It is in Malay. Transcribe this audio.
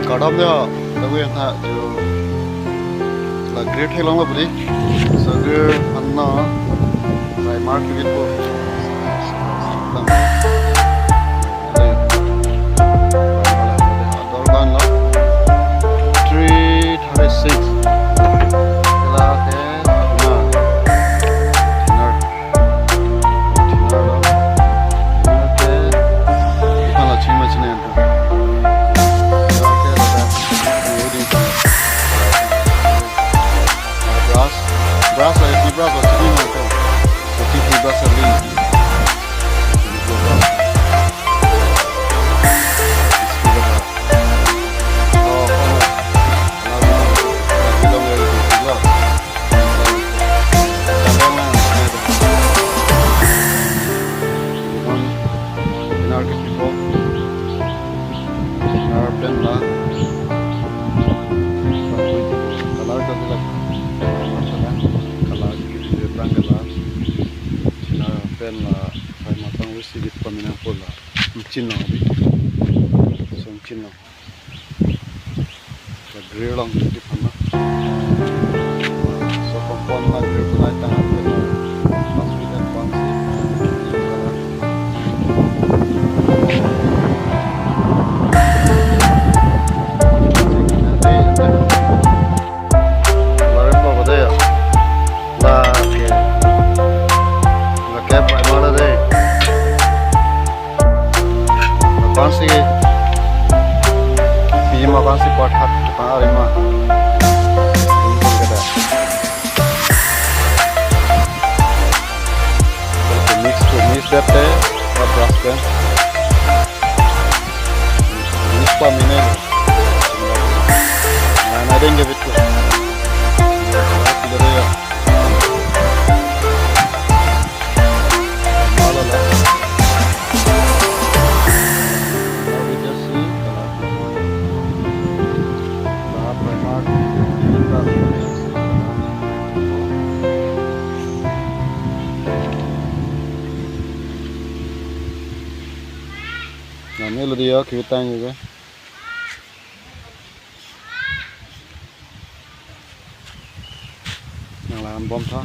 Kadam dia, tapi yang tak jo la great helong lah beri. So dia anna, saya market itu. Dorban lah, 336. Brass lah, ini brass lah, sini nanti. Jadi brass lagi. Sedikit peminat pola, Cina ni, song Cina, grill lang di mana, so kompon lang grill tu naik tangan tu, pasti dan pasti, kemarin apa dia, lah kayak mana deh. Pansi bima pansi pathat parima ini kada mix dete और brush pen mix pa mine na देंगे बिट्टू इधर या Nah, ini lo dia kita juga. Yang lain bom tak.